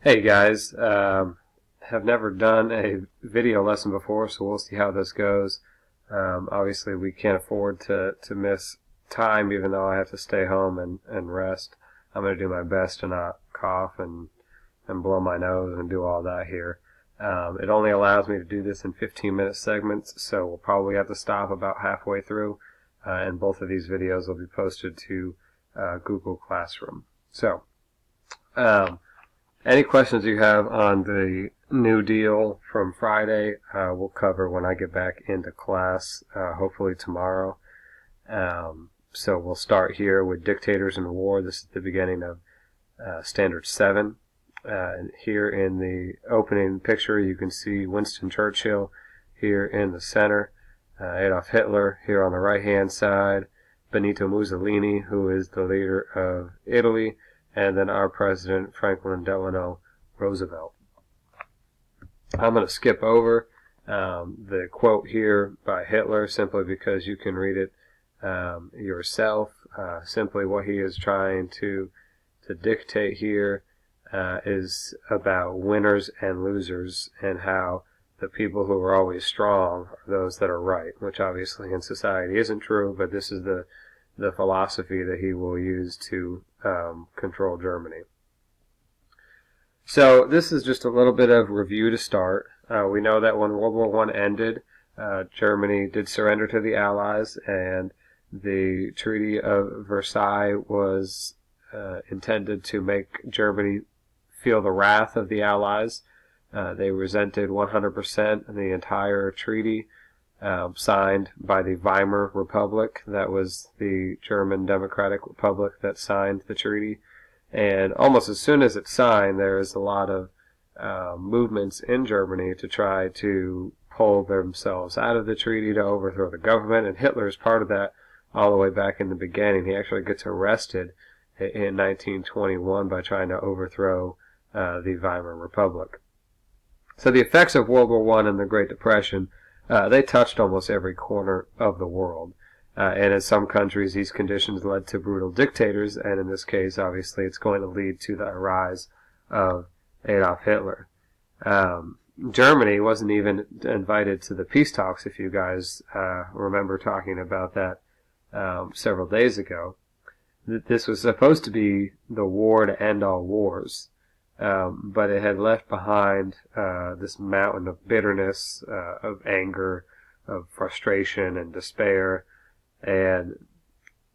Hey guys, have never done a video lesson before, so we'll see how this goes. Obviously, we can't afford to miss time, even though I have to stay home and rest. I'm going to do my best to not cough and blow my nose and do all that here. It only allows me to do this in 15-minute segments, so we'll probably have to stop about halfway through, and both of these videos will be posted to Google Classroom. So, any questions you have on the New Deal from Friday, we'll cover when I get back into class, hopefully tomorrow. So we'll start here with Dictators and War. This is the beginning of Standard 7. And here in the opening picture, you can see Winston Churchill here in the center, Adolf Hitler here on the right-hand side, Benito Mussolini, who is the leader of Italy, and then our president, Franklin Delano Roosevelt. I'm going to skip over the quote here by Hitler simply because you can read it yourself. Simply what he is trying to dictate here is about winners and losers and how the people who are always strong are those that are right, which obviously in society isn't true, but this is the philosophy that he will use to control Germany. So this is just a little bit of review to start. We know that when World War I ended, Germany did surrender to the Allies, and the Treaty of Versailles was intended to make Germany feel the wrath of the Allies. They resented 100% the entire treaty. Signed by the Weimar Republic. That was the German Democratic Republic that signed the treaty. And almost as soon as it's signed, there is a lot of movements in Germany to try to pull themselves out of the treaty, to overthrow the government. And Hitler is part of that all the way back in the beginning. He actually gets arrested in 1921 by trying to overthrow the Weimar Republic. So the effects of World War I and the Great Depression they touched almost every corner of the world. And in some countries, these conditions led to brutal dictators, and in this case, obviously, it's going to lead to the rise of Adolf Hitler. Germany wasn't even invited to the peace talks, if you guys remember talking about that several days ago. This was supposed to be the war to end all wars. But it had left behind this mountain of bitterness, of anger, of frustration and despair, and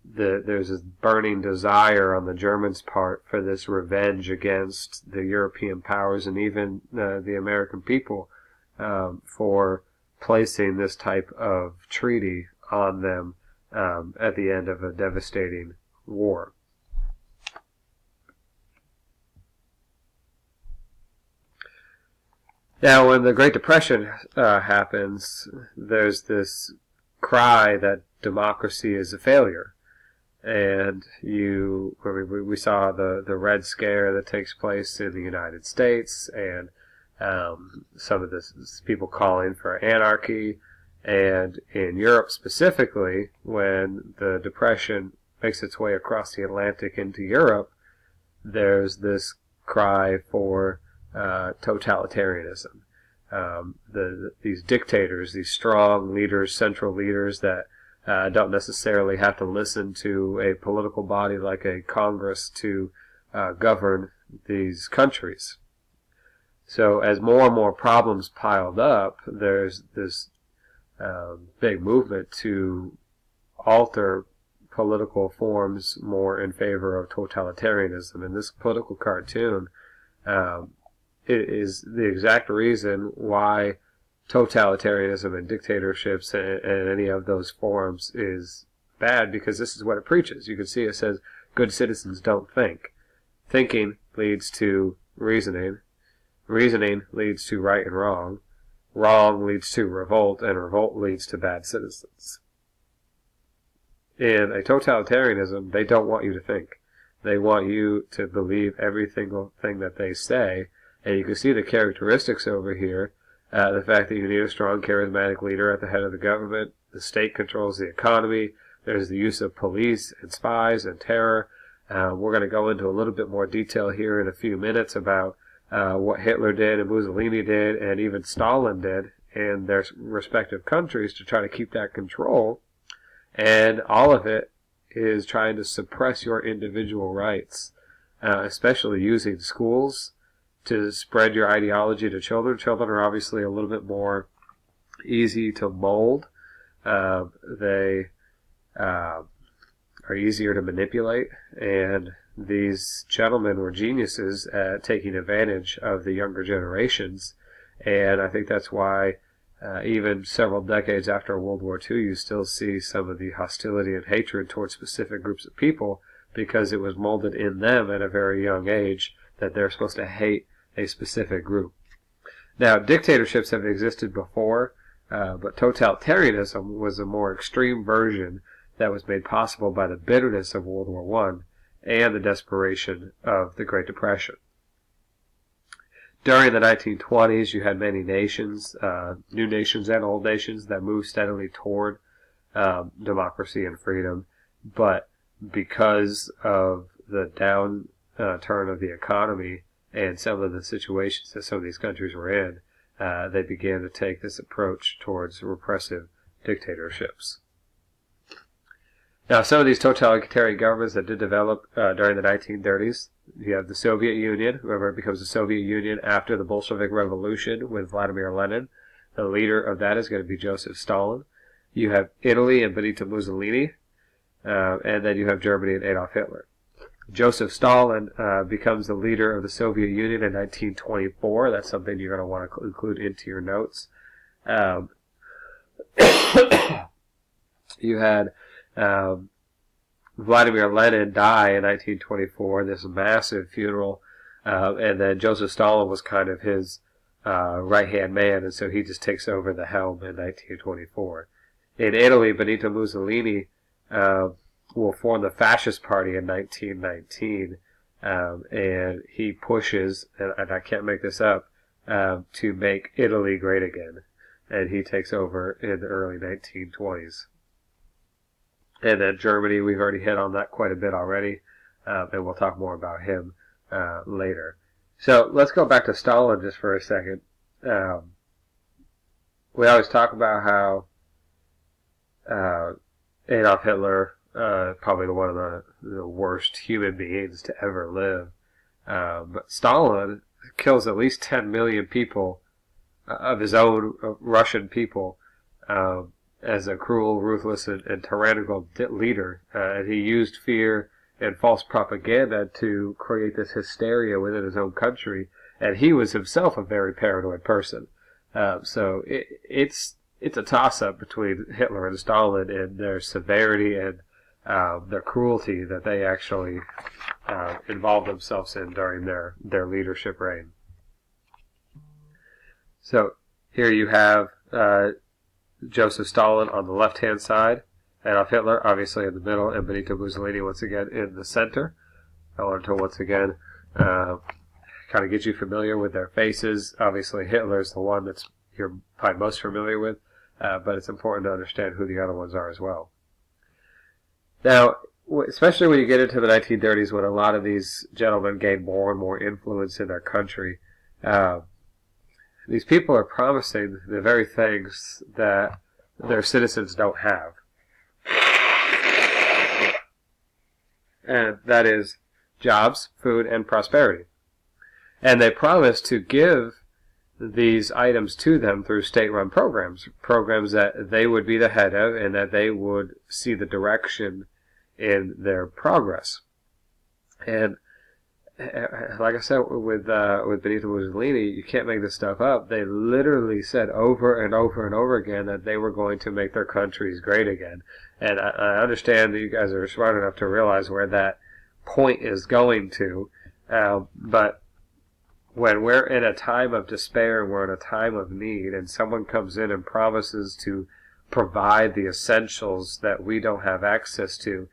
there's this burning desire on the Germans' part for this revenge against the European powers and even the American people for placing this type of treaty on them at the end of a devastating war. Now, when the Great Depression happens, there's this cry that democracy is a failure. And we saw the Red Scare that takes place in the United States, and some of this people calling for anarchy. And in Europe specifically, when the Depression makes its way across the Atlantic into Europe, there's this cry for totalitarianism. These dictators, these strong leaders, central leaders that don't necessarily have to listen to a political body like a Congress to govern these countries. So as more and more problems piled up, there's this big movement to alter political forms more in favor of totalitarianism. And this political cartoon it is the exact reason why totalitarianism and dictatorships and any of those forms is bad, because this is what it preaches. You can see it says, good citizens don't think. Thinking leads to reasoning. Reasoning leads to right and wrong. Wrong leads to revolt, and revolt leads to bad citizens. In a totalitarianism, they don't want you to think. They want you to believe every single thing that they say. And you can see the characteristics over here. The fact that you need a strong, charismatic leader at the head of the government. The state controls the economy. There's the use of police and spies and terror. We're going to go into a little bit more detail here in a few minutes about what Hitler did and Mussolini did and even Stalin did in their respective countries to try to keep that control. And all of it is trying to suppress your individual rights, especially using schools to spread your ideology to children. Children are obviously a little bit more easy to mold. They are easier to manipulate, and these gentlemen were geniuses at taking advantage of the younger generations. And I think that's why even several decades after World War II, you still see some of the hostility and hatred towards specific groups of people, because it was molded in them at a very young age that they're supposed to hate a specific group. Now, dictatorships have existed before, but totalitarianism was a more extreme version that was made possible by the bitterness of World War I and the desperation of the Great Depression. During the 1920s, you had many nations, new nations and old nations, that moved steadily toward democracy and freedom, but because of the downturn of the economy and some of the situations that some of these countries were in, they began to take this approach towards repressive dictatorships. Now, some of these totalitarian governments that did develop during the 1930s, you have the Soviet Union. Remember, it becomes the Soviet Union after the Bolshevik Revolution with Vladimir Lenin. The leader of that is going to be Joseph Stalin. You have Italy and Benito Mussolini, and then you have Germany and Adolf Hitler. Joseph Stalin becomes the leader of the Soviet Union in 1924. That's something you're going to want to include into your notes. You had Vladimir Lenin die in 1924, this massive funeral, and then Joseph Stalin was kind of his right-hand man, and so he just takes over the helm in 1924. In Italy, Benito Mussolini will form the Fascist Party in 1919, and he pushes, and I can't make this up, to make Italy great again, and he takes over in the early 1920s. And then Germany, we've already hit on that quite a bit already, and we'll talk more about him later. So let's go back to Stalin just for a second. We always talk about how Adolf Hitler, probably one of the worst human beings to ever live, but Stalin kills at least 10 million people of his own Russian people, as a cruel, ruthless, and tyrannical leader. And he used fear and false propaganda to create this hysteria within his own country. And he was himself a very paranoid person. So it's a toss-up between Hitler and Stalin in their severity and their cruelty that they actually involved themselves in during their leadership reign. So here you have Joseph Stalin on the left-hand side, Adolf Hitler obviously in the middle, and Benito Mussolini once again in the center. I wanted to once again kind of get you familiar with their faces. Obviously Hitler is the one that you're probably most familiar with, but it's important to understand who the other ones are as well. Now, especially when you get into the 1930s, when a lot of these gentlemen gain more and more influence in their country, these people are promising the very things that their citizens don't have. And that is jobs, food, and prosperity. And they promise to give these items to them through state-run programs that they would be the head of and that they would see the direction in their progress. And like I said, with Benito Mussolini, you can't make this stuff up. They literally said over and over and over again that they were going to make their countries great again. And I understand that you guys are smart enough to realize where that point is going to. But when we're in a time of despair and we're in a time of need, and someone comes in and promises to provide the essentials that we don't have access to,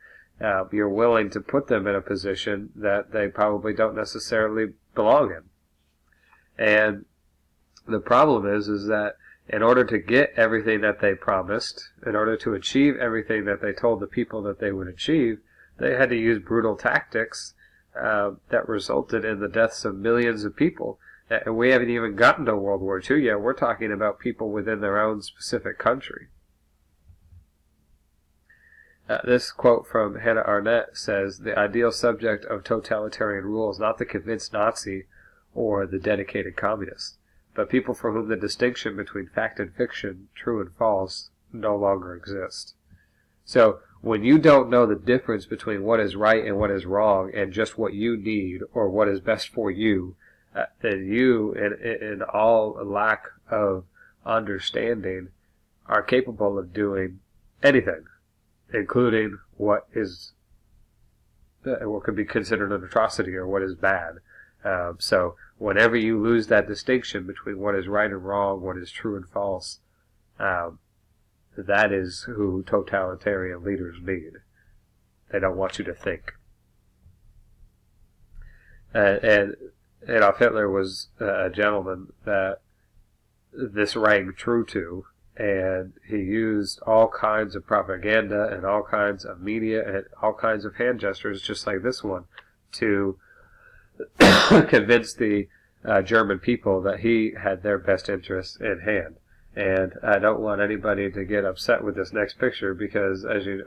you're willing to put them in a position that they probably don't necessarily belong in. And the problem is that in order to get everything that they promised, in order to achieve everything that they told the people that they would achieve, they had to use brutal tactics that resulted in the deaths of millions of people. And we haven't even gotten to World War II yet. We're talking about people within their own specific country. This quote from Hannah Arendt says, "The ideal subject of totalitarian rule is not the convinced Nazi or the dedicated communist, but people for whom the distinction between fact and fiction, true and false, no longer exist." So, when you don't know the difference between what is right and what is wrong and just what you need or what is best for you, then you, in all lack of understanding, are capable of doing anything, including what could be considered an atrocity or what is bad. So whenever you lose that distinction between what is right and wrong, what is true and false, that is who totalitarian leaders need. They don't want you to think. And Adolf Hitler was a gentleman that this rang true to, and he used all kinds of propaganda and all kinds of media and all kinds of hand gestures, just like this one, to convince the German people that he had their best interests in hand. And I don't want anybody to get upset with this next picture because, as we've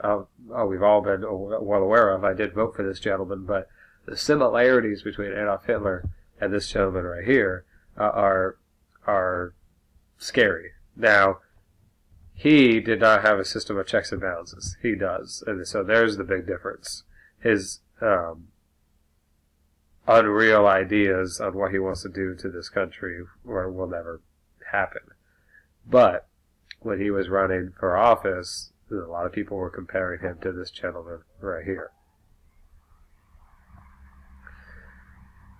all been well aware of, I did vote for this gentleman, but the similarities between Adolf Hitler and this gentleman right here are scary. Now, he did not have a system of checks and balances. He does. And so there's the big difference. His unreal ideas on what he wants to do to this country will never happen. But when he was running for office, a lot of people were comparing him to this gentleman right here.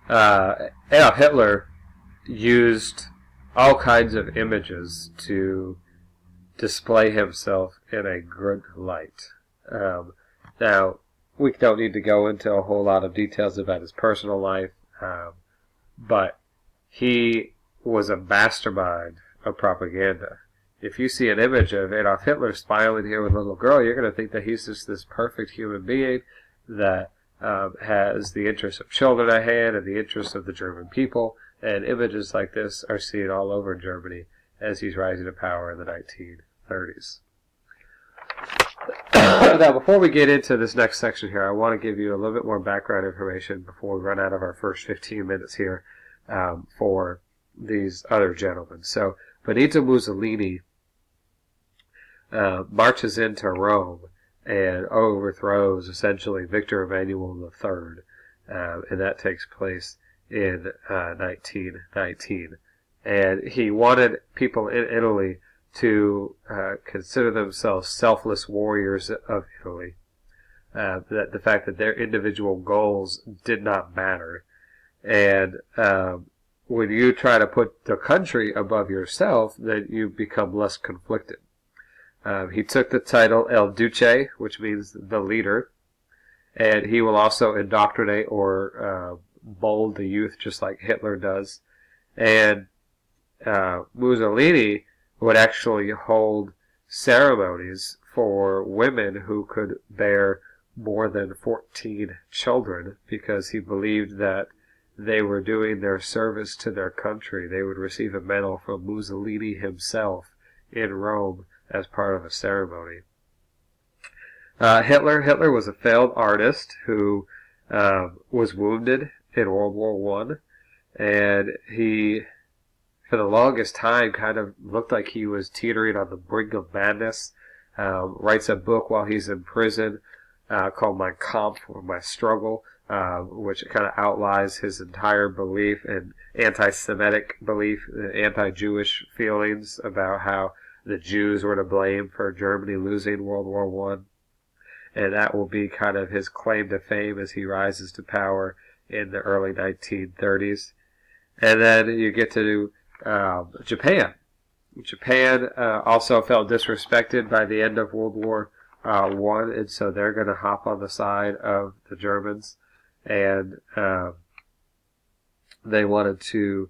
Adolf Hitler used all kinds of images to display himself in a good light. Now, we don't need to go into a whole lot of details about his personal life, but he was a mastermind of propaganda. If you see an image of Adolf Hitler smiling here with a little girl, you're going to think that he's just this perfect human being that has the interests of children at hand and the interests of the German people, and images like this are seen all over Germany as he's rising to power in the 1930s. Now, before we get into this next section here, I want to give you a little bit more background information before we run out of our first 15 minutes here for these other gentlemen. So, Benito Mussolini marches into Rome and overthrows, essentially, Victor Emmanuel III, and that takes place in 1919. And he wanted people in Italy to consider themselves selfless warriors of Italy. That the fact that their individual goals did not matter. And when you try to put the country above yourself, then you become less conflicted. He took the title El Duce, which means the leader, and he will also indoctrinate or mold the youth just like Hitler does. And Mussolini would actually hold ceremonies for women who could bear more than 14 children because he believed that they were doing their service to their country. They would receive a medal from Mussolini himself in Rome as part of a ceremony. Hitler was a failed artist who was wounded in World War I, and he, for the longest time, kind of looked like he was teetering on the brink of madness. Writes a book while he's in prison called Mein Kampf, or My Struggle, which kind of outlines his entire belief and anti-Semitic belief, anti-Jewish feelings about how the Jews were to blame for Germany losing World War I. And that will be kind of his claim to fame as he rises to power in the early 1930s. And then you get to Japan. Japan also felt disrespected by the end of World War I, and so they're going to hop on the side of the Germans, and they wanted to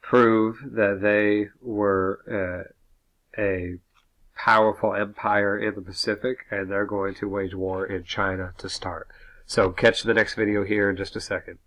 prove that they were a powerful empire in the Pacific, and they're going to wage war in China to start. So catch the next video here in just a second.